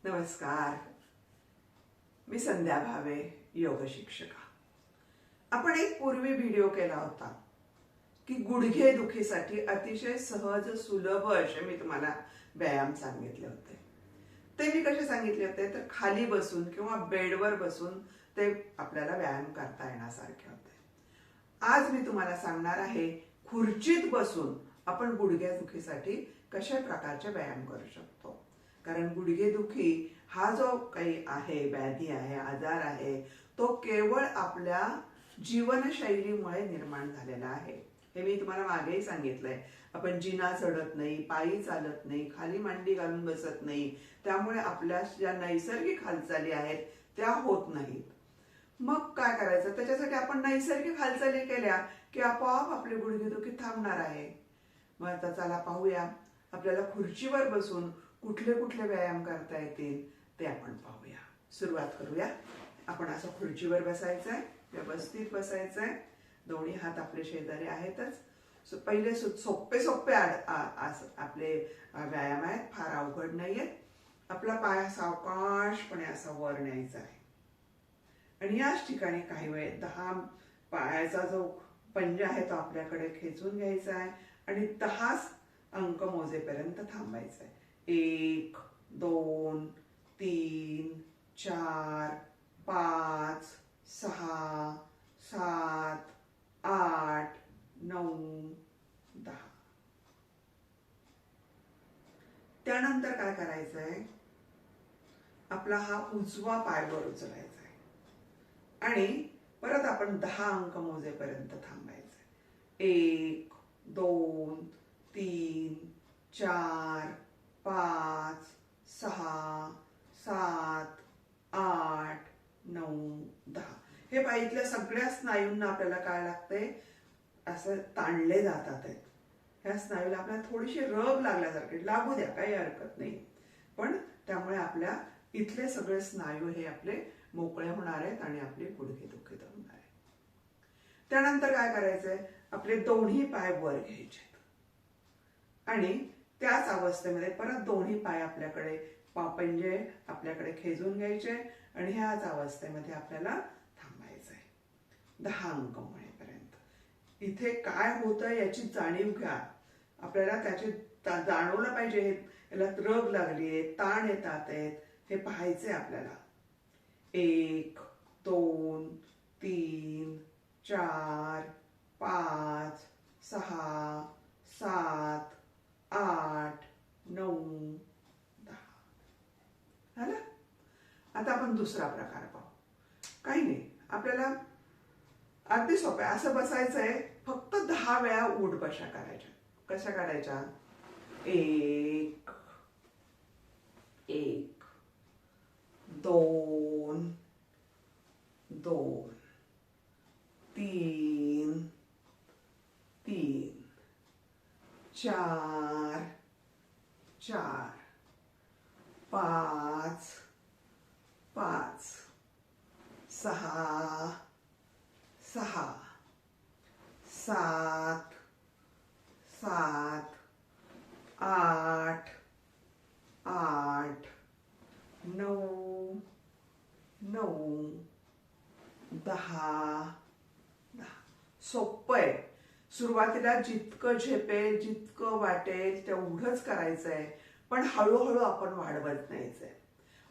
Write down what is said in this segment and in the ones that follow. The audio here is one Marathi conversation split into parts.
नमस्कार. मी संध्या भावे, योग शिक्षिका. आपण एक पूर्वी व्हिडिओ केला होता की गुडघे दुखीसाठी अतिशय सहज सुलभ असे मी तुम्हाला व्यायाम सांगितले होते. ते मी कसे सांगितले होते तर खाली बसून किंवा बेडवर बसून ते आपल्याला व्यायाम करता येण्यासारखे होते. आज मी तुम्हाला सांगणार आहे खुर्चीत बसून आपण गुडघेदुखीसाठी कशा प्रकारचे व्यायाम करू शकतो. कारण गुडघेदुखी हा जो काही आहे, व्याधी आहे, आजार आहे, तो केवळ आपल्या जीवनशैलीमुळे निर्माण झालेला आहे. हे मी तुम्हाला मागेही सांगितलंय. आपण जिना चढत नाही, पायी चालत नाही, खाली मांडी घालून बसत नाही, त्यामुळे आपल्या ज्या नैसर्गिक हालचाली आहेत त्या होत नाहीत. मग काय करायचं? त्याच्यासाठी आपण नैसर्गिक हालचाली केल्या की आपोआप आपली गुडघेदुखी थांबणार आहे. मग आता चला पाहूया आपल्याला खुर्चीवर बसून कुठले कुठले व्यायाम करता येतील ते आपण पाहूया. सुरुवात करूया. आपण असं खुर्चीवर बसायचंय, व्यवस्थित बसायचंय. दोन्ही हात आपले शेजारी आहेतच. पहिले सोपे सोपे आपले व्यायाम आहेत, फार अवघड नाहीयेत. आपला पाय सावकाशपणे असा वर न्यायचा आहे आणि याच ठिकाणी काही वेळ 10 पायाचा जो पंजा आहे तो आपल्याकडे खेचून घ्यायचा आहे आणि 10 अंक मोजेपर्यंत थांबायचं आहे. 1 2 3 4 5 6 7 8 9 10. त्यानंतर काय करायचंय? आपला हा उजवा पाय वर उचलायचा आहे आणि परत आपण 10 अंक मोजेपर्यंत थांबायचंय. 1 2 3 4 5 6 7 8 9 10. हे पायातल्या सगळ्या स्नायूंना आपल्याला काय लागतंय? असं ताणले जातात आहेत. ह्या स्नायूला आपल्याला थोडीशी रग लागल्यासारखे लागू द्या, काही हरकत नाही, पण त्यामुळे आपल्या इथले सगळे स्नायू हे आपले मोकळे होणार आहेत आणि आपले गुडघेदुखी थांबणार आहे. त्यानंतर काय करायचंय? आपले दोन्ही पाय वर घ्यायचे आणि त्याच अवस्थेमध्ये परत दोन्ही पाय आपल्याकडे पंजे आपल्याकडे खेचून घ्यायचे आणि ह्याच अवस्थेमध्ये आपल्याला थांबायचंय 10 अंक मिळेपर्यंत. इथे काय होतं याची जाणीव घ्या. आपल्याला त्याचे जाणवलं पाहिजे. याला रग लागलीये, ताण येतात आहेत, हे पाहायचंय आपल्याला. 1 2 3 4 5 6 7 8 9 10. झालं? आता आपण दुसरा प्रकार पाहू. काही नाही, आपल्याला अगदी सोपं आहे. असं बसायचंय, फक्त 10 वेळा उठ बशा करायच्या. कशा करायच्या? 1 1 2 2 3 3 4 4 5 5 6 6 7 7 8 8 9 9 10 10. सोपं आहे. सुरुवातीला जितकं झेपेल, जितकं वाटेल तेवढंच करायचंय, पण हळूहळू आपण वाढवत नाहीचंय.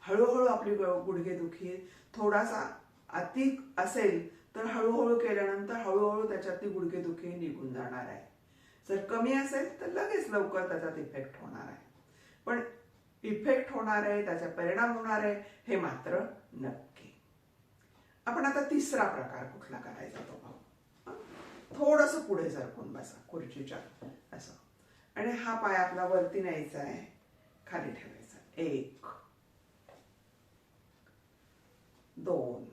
हळूहळू आपली गुडघेदुखी थोडासा अति असेल तर हळूहळू केल्यानंतर हळूहळू त्याच्यातली गुडघेदुखी निघून जाणार आहे. जर कमी असेल तर लगेच लवकर त्याच्यात इफेक्ट होणार आहे. पण इफेक्ट होणार आहे, त्याचा परिणाम होणार आहे हे मात्र नक्की. आपण आता तिसरा प्रकार कुठला करायचा तो पाहू. थोडंसं पुढे सरकून बसा खुर्चीच्या असं आणि हा पाय आपला वरती न्यायचा आहे, खाली ठेवायचा. 1 2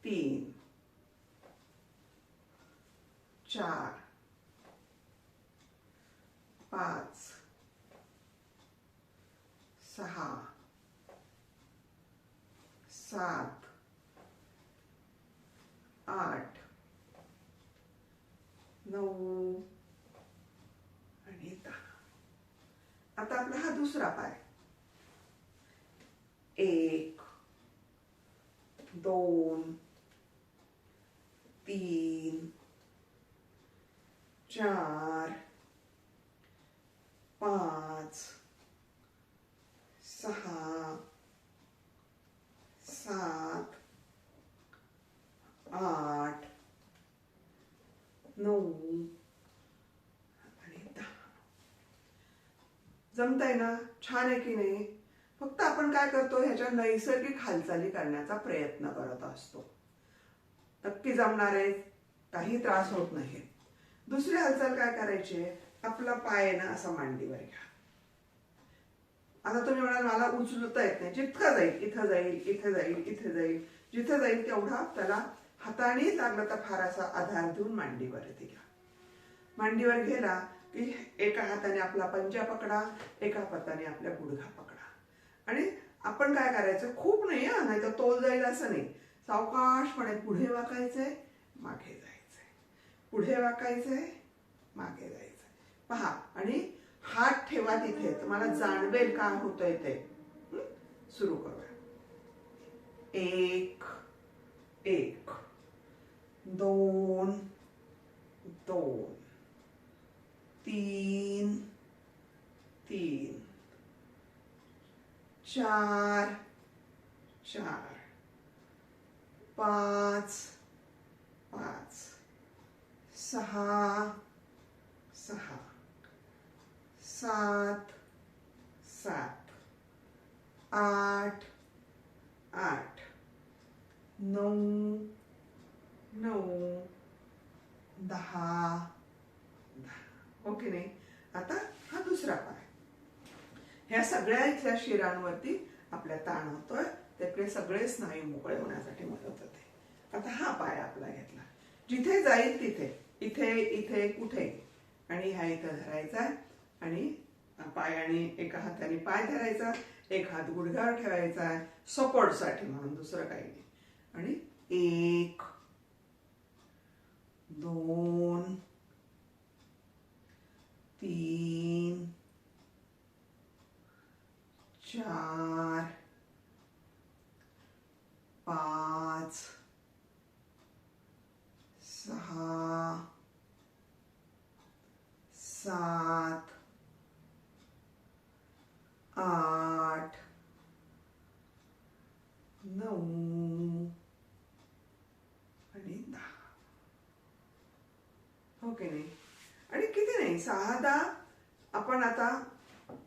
3 4 5 6 7 8 9 आणि 10. आता आपला हा दुसरा पाय. 1 2 3 4 5 6 7 8 9 आणि 10. जमतंय ना? छान आहे की नाही? फक्त आपण काय करतो, ह्याच्या नैसर्गिक हालचाली करण्याचा प्रयत्न करत असतो. नक्की जमणार आहे, काही त्रास होत नाही. दुसरी हालचाल काय करायची आहे, आपला पाय ना असा मांडीवर घ्या. आता तुम्ही म्हणाल मला उचलता येत नाही. जितकं जाईल, इथं जाईल, इथे जाईल, इथे जाईल, जिथं जाईल तेवढा त्याला हाताने लागलं तर फार असा आधार देऊन मांडीवरती घ्या. मांडीवर गेला की एका हाताने आपला पंजा पकडा, एका हाताने आपल्या गुडघा पकडा. आणि आपण काय करायचं, खूप नाही नाही तर तोल जाईल असं नाही, सावकाशपणे पुढे वाकायचंय, मागे जायचंय, पुढे वाकायचंय, मागे जायचंय. पहा, आणि हात ठेवा तिथे, तुम्हाला जाणवेल काय होतंय ते. सुरू करूया. 1 1 2 2 3 3 4 4 5 5 6 6 7 7 8 8 9 9 10 10. ओके नाही? आता हा दुसरा पाय. ह्या सगळ्या इथल्या शिरांवरती आपल्या ताण होतोय, त्याकडे सगळे स्नायू मोकळे होण्यासाठी मदत होते. आता हा पाय आपला घेतला, जिथे जाईल तिथे, इथे इथे कुठे, आणि ह्या इथं धरायचा आणि पाय, आणि एका हाताने पाय धरायचा, एक हात गुडघ्यावर ठेवायचा सपोर्टसाठी म्हणून, दुसरं काही नाही. आणि 1 2 3 4 5 6 7 8 9 आणि 10. ओके नाही? आणि किती नाही, साधा आपण आता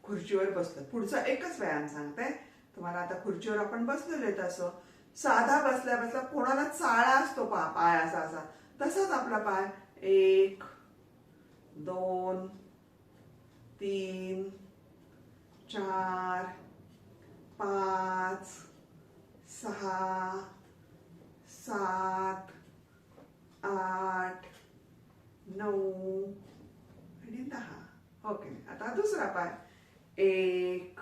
खुर्चीवर बसलो. पुढचा एकच व्यायाम सांगते तुम्हाला. आता खुर्चीवर आपण बसलेलो आहे, तसं साधा बसल्या बसल्या कोणाला चाळा असतो पाय असा असा, तसाच आपला पाय 1 2 3 4 5 6 7 8 9 आणि 10. ओके. आता दुसरा पाय 1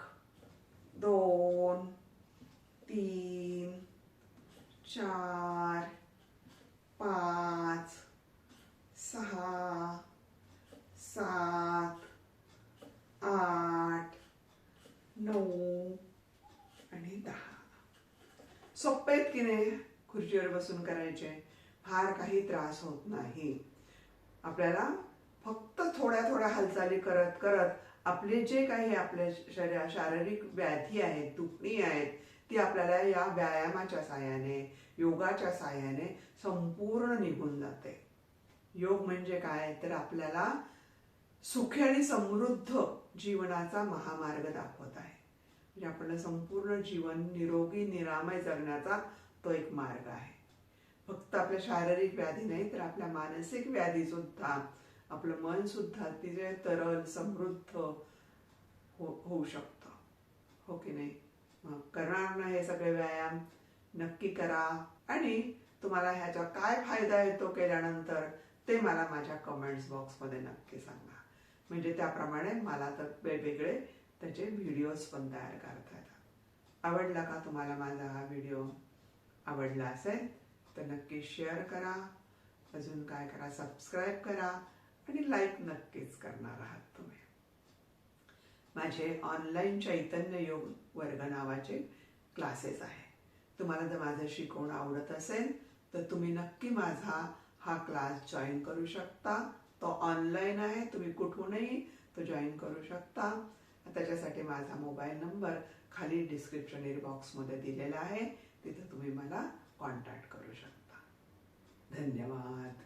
2 3 4 5 6 7 8 9 आणि 10. सोपे आहेत की नाही? खुर्चीवर बसून करायचे, फार काही त्रास होत नाही. आपल्याला फक्त थोड्या थोड्या हालचाली करत करत आपले जे काही आपल्या शरीरात शारीरिक व्याधी आहेत, दुखणी आहेत, ती आपल्याला या व्यायामाच्या साहाय्याने, योगाच्या साहाय्याने संपूर्ण निघून जाते. योग म्हणजे काय तर आपल्याला सुखी आणि समृद्ध जीवनाचा महामार्ग दाखवत आहे. म्हणजे आपलं संपूर्ण जीवन निरोगी निरामय जगण्याचा तो एक मार्ग आहे. फक्त आपल्या शारीरिक व्याधी नाही तर आपल्या मानसिक व्याधी सुद्धा, आपलं मन सुद्धा अतिशय तरल समृद्ध होऊ शकतं. हो की नाही? मग करणार ना हे सगळे व्यायाम नक्की करा, आणि तुम्हाला ह्याचा काय फायदा येतो केल्यानंतर ते मला माझ्या कमेंट्स बॉक्समध्ये नक्की सांगा. म्हणजे त्याप्रमाणे मला तर वेगवेगळे त्याचे व्हिडिओज पण तयार करता येतात. आवडला का तुम्हाला माझा हा व्हिडिओ? आवडला असेल तर नक्की शेअर करा, अजून काय करा, सबस्क्राईब करा, आणि लाईक नक्कीच करणार आहात तुम्ही. माझे ऑनलाईन चैतन्य योग वर्ग नावाचे क्लासेस आहे. तुम्हाला जर माझं शिकवणं आवडत असेल तर तुम्ही नक्की माझा हा क्लास जॉईन करू शकता. तो ऑनलाईन आहे, तुम्ही कुठूनही तो जॉईन करू शकता. त्याच्यासाठी माझा मोबाईल नंबर खाली डिस्क्रिप्शन बॉक्समध्ये दिलेला आहे, तिथे तुम्ही मला कॉन्टॅक्ट करू शकता. धन्यवाद.